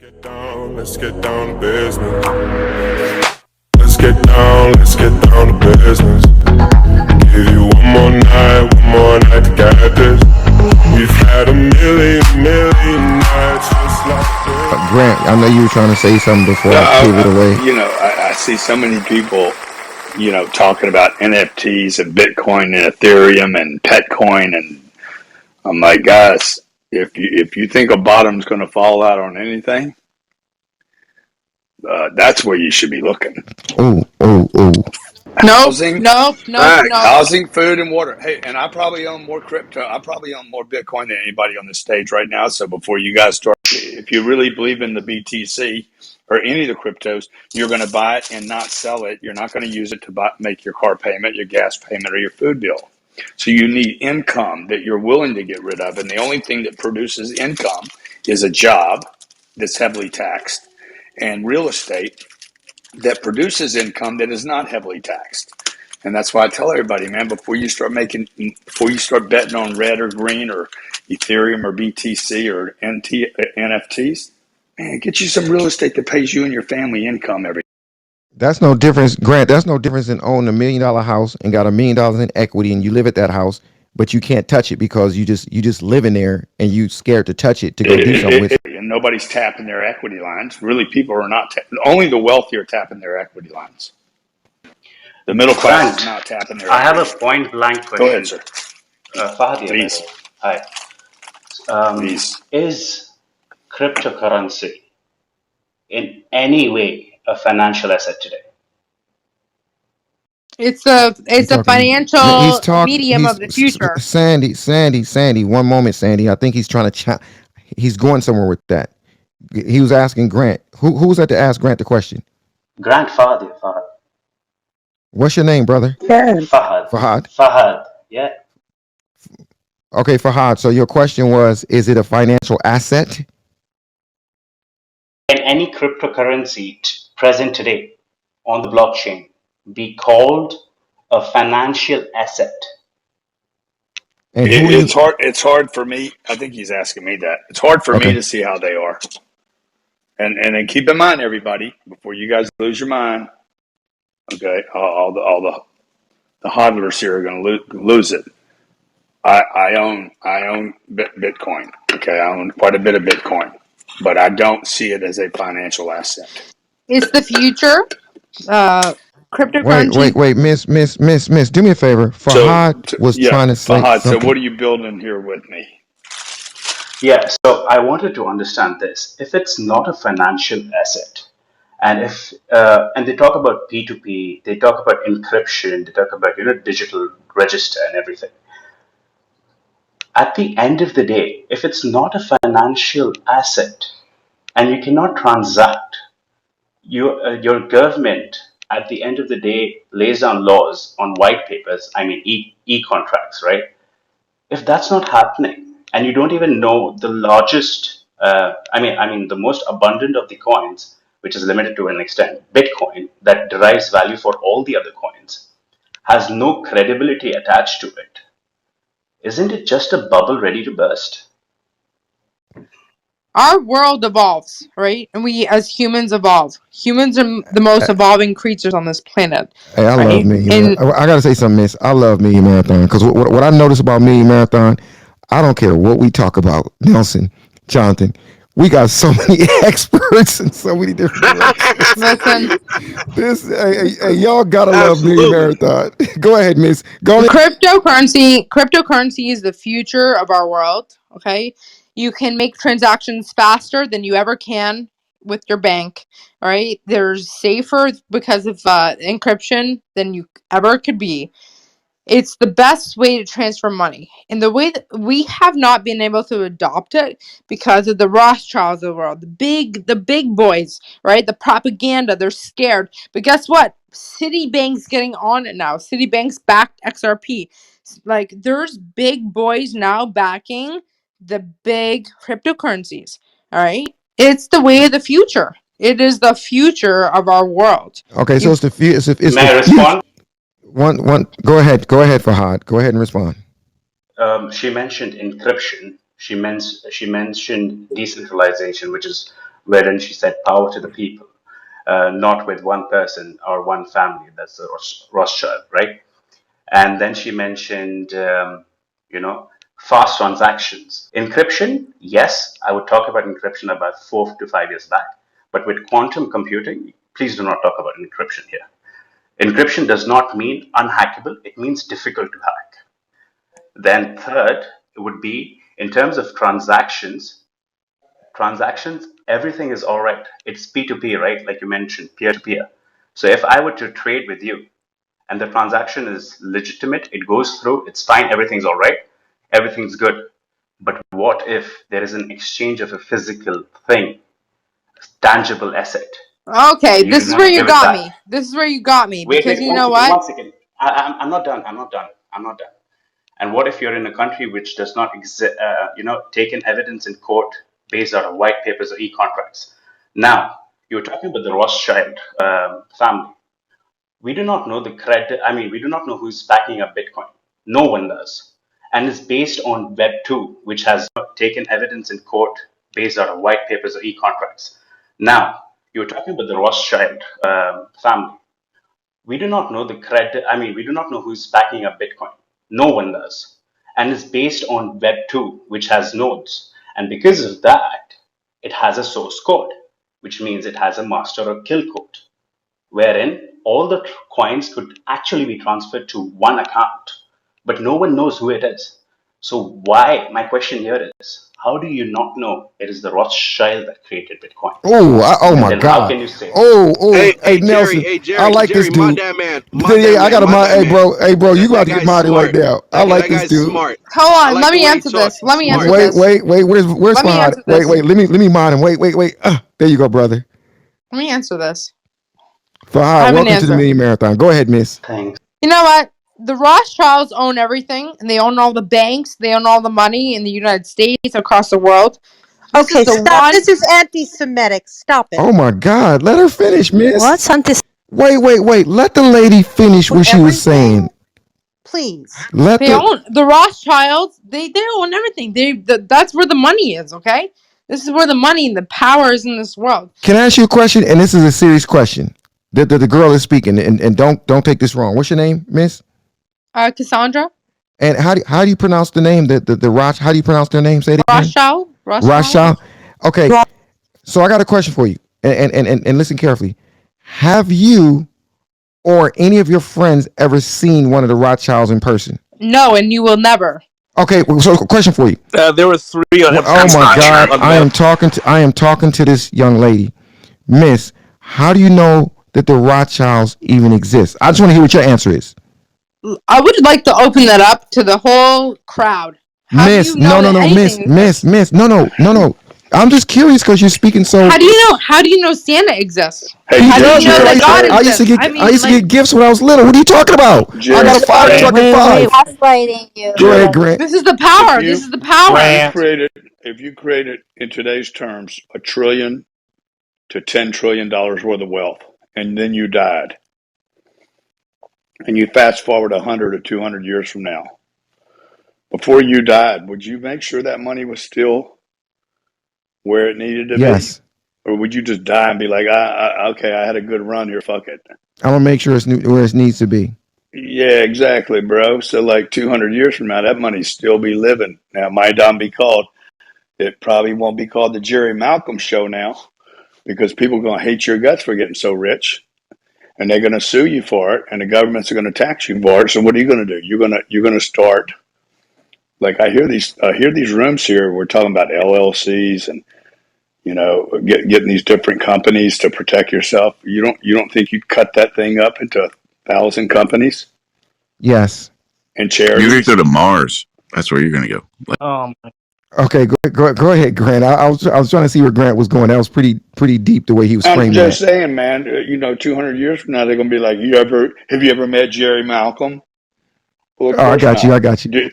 Let's get down to business. Let's get down to business. Give you one more night to get this. We've had a million nights just like this. Grant, I know you were trying to say something before I pivot away. I see so many people, talking about NFTs and Bitcoin and Ethereum and Petcoin, and I'm like, guys, if you think a bottom's going to fall out on anything, that's where you should be looking. Oh. Housing, No. housing, food, and water. Hey, and I probably own more crypto. I probably own more Bitcoin than anybody on the stage right now. So before you guys start, if you really believe in the BTC or any of the cryptos, you're going to buy it and not sell it. You're not going to use it to make your car payment, your gas payment, or your food bill. So you need income that you're willing to get rid of. And the only thing that produces income is a job that's heavily taxed and real estate that produces income that is not heavily taxed. And that's why I tell everybody, man, before you start betting on red or green or Ethereum or BTC or NFTs, man, get you some real estate that pays you and your family income every. That's no difference, Grant. That's no difference than owning $1 million house and got $1 million in equity, and you live at that house, but you can't touch it because you just live in there and you scared to touch it to go do something with it. And nobody's tapping their equity lines. Really, people are not. Only the wealthy are tapping their equity lines. The middle class is not tapping their. I have a point blank question. Go ahead, sir. Fahad, please. Hi. Please. Is cryptocurrency in any way a financial asset today? It's a financial medium of the future. Sandy, 1 moment, Sandy. I think he's trying to he's going somewhere with that. He was asking Grant. Who was that to ask Grant the question? Grant Fahad. What's your name, brother? Fahad. Yeah. Okay, Fahad. So your question was, is it a financial asset? Can any cryptocurrency present today on the blockchain be called a financial asset? And it's hard for me. I think he's asking me that. It's hard for me to see how they are. And then keep in mind, everybody, before you guys lose your mind, okay, all the hodlers here are going to lose it. I own Bitcoin. Okay, I own quite a bit of Bitcoin, but I don't see it as a financial asset. It's the future. Cryptocurrency. Wait, Miss, do me a favor. Fahad was trying to say Fahad, something. so what are you building here with me? Yeah, so I wanted to understand this. If it's not a financial asset, and if and they talk about P2P, they talk about encryption, they talk about digital register and everything. At the end of the day, if it's not a financial asset and you cannot transact, your government at the end of the day lays down laws on white papers. I mean e-contracts, right? If that's not happening, and you don't even know the largest, the most abundant of the coins, which is limited to an extent, Bitcoin, that derives value for all the other coins, has no credibility attached to it. Isn't it just a bubble ready to burst? Our world evolves, right? And we as humans evolve. Humans are the most evolving creatures on this planet. Hey, I love Million Marathon. I gotta say something, Miss. I love Million Marathon because what I notice about Million Marathon, I don't care what we talk about, Nelson, Jonathan. We got so many experts in so many different directions. Listen, y'all gotta love Million Marathon. Go ahead, Miss. Go ahead. Cryptocurrency is the future of our world. Okay, you can make transactions faster than you ever can with your bank. All right, they're safer because of encryption than you ever could be. It's the best way to transfer money. And the way that we have not been able to adopt it because of the Rothschilds of the world, the big boys, right? The propaganda, they're scared. But guess what? Citibank's getting on it now. Citibank's backed XRP. Like, there's big boys now backing the big cryptocurrencies. All right? It's the way of the future. It is the future of our world. Okay, so it's the future. May I respond? One. Go ahead, Fahad. Go ahead and respond. She mentioned encryption. She mentioned decentralization, which is wherein she said power to the people, not with one person or one family. That's the Rothschild, right? And then she mentioned, fast transactions. Encryption, yes, I would talk about encryption about 4 to 5 years back. But with quantum computing, please do not talk about encryption here. Encryption does not mean unhackable, it means difficult to hack. Then, third, it would be in terms of transactions, everything is all right. It's P2P, right? Like you mentioned, peer to peer. So if I were to trade with you and the transaction is legitimate, it goes through, it's fine, everything's all right, everything's good. But what if there is an exchange of a physical thing, tangible asset, Okay, and you this do is where not you give it got back? me. This is where you got me Wait, because wait, you one know second, what? one second. I'm not done. I'm not done. I'm not done. And what if you're in a country which does not take in evidence in court based out of white papers or e-contracts? Now, you're talking about the Rothschild family. We do not know the credit. I mean, we do not know who's backing up Bitcoin. No one does, and it's based on Web 2, which has not taken evidence in court based out of white papers or e-contracts. Now, you're talking about the Rothschild family. We do not know the credit. I mean, we do not know who's backing up Bitcoin. No one does. And it's based on Web 2, which has nodes. And because of that, it has a source code, which means it has a master or kill code, wherein all the coins could actually be transferred to one account, but no one knows who it is. So, why? My question here is how do you not know it is the Rothschild that created Bitcoin? Oh And my then how God. can you say, Hey Nelson, I like this dude. Yeah, I got a mod. Hey bro, you about to get modded right now. I like this dude. Hold on, let me answer this. Let me answer Wait, this. wait, wait. Where's Let me Fahad? answer Wait, this. wait. Let me mod him. Wait. There you go, brother. Let me answer this. I Fahad, have an welcome to the answer. mini marathon. Go ahead, miss. thanks? You know what? The Rothschilds own everything, and they own all the banks. They own all the money in the United States, across the world. This is Okay, the stop. one. This is anti-Semitic. Stop it. Oh my God, let her finish, miss. What's anti? Wait. Let the lady finish what she was saying. Please. Let They the own the Rothschilds. They own everything. That's where the money is. Okay, this is where the money and the power is in this world. Can I ask you a question? And this is a serious question. The girl is speaking, and don't take this wrong. What's your name, miss? Cassandra And how do you pronounce the name? The Roth. How do you pronounce their name? Say it again. Rothschild. Okay. So I got a question for you, and listen carefully. Have you or any of your friends ever seen one of the Rothschilds in person? No, and you will never. Okay. So question for you. There were 3 on Oh my God! I am talking to this young lady, Miss. How do you know that the Rothschilds even exist? I just want to hear what your answer is. I would like to open that up to the whole crowd. How Miss, do you know that Miss, anything exists? no. I'm just curious because you're speaking so. How do you know? How do you know Santa exists? Hey, He How do does you know because that God I used to exists? get I used to get gifts when I was little. What are you talking about? I Jerry, got a fire truck at 5. Gaslighting you. Go ahead, Jerry, Grant. This is the if power. This you is the power. if you created in today's terms $1 to $10 trillion worth of wealth, and then you died, and you fast forward 100 or 200 years from now, before you died, would you make sure that money was still where it needed to be, Yes, or would you just die and be like, okay, I had a good run here, fuck it? I'm gonna make sure it's where it needs to be. Yeah, exactly, bro. So like 200 years from now, that money still be living. Now, it might not be called. It probably won't be called the Jerry Malcolm Show now, because people are going to hate your guts for getting so rich, and they're going to sue you for it, and the government's going to tax you for it. So what are you going to do? You're going to start, like, I hear these rooms here. We're talking about LLCs and getting these different companies to protect yourself. You don't think you'd cut that thing up into 1,000 companies Yes. and You're going to charities? go to Mars. That's where you're going to go. Okay. Go ahead, Grant. I was trying to see where Grant was going. That was pretty deep the way he was I'm framing just that. saying, man. 200 years from now, they're going to be like, have you ever met Jerry Malcolm? Well, of Oh, I course got you. not.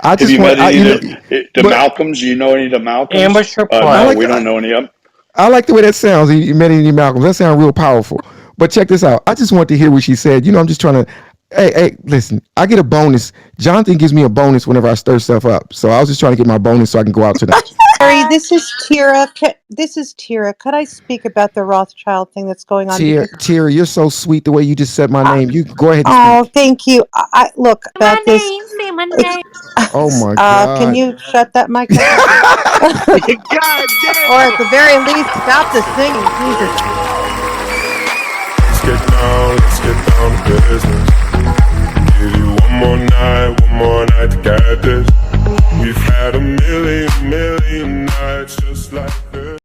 I Have just you want met any of the but Malcolms? Do you know any of the Malcolms? Ambush I No, report. like we don't know any of them. I like the way that sounds. You met any Malcolm? That sounds real powerful. But check this out. I just want to hear what she said. I'm just trying to. Hey, listen. I get a bonus. Jonathan gives me a bonus whenever I stir stuff up. So I was just trying to get my bonus so I can go out tonight. Sorry, this is Tira. This is Tira. Could I speak about the Rothschild thing that's going on? Tira, you're so sweet the way you just said my name. You go ahead and Oh, speak. thank you. I look about My this. name, say my name. Oh my Can God. you shut that mic up? God Or damn. at the very least, stop the singing. Jesus. Let's get down to business. Give you one more night to get this. We've had a million nights just like this.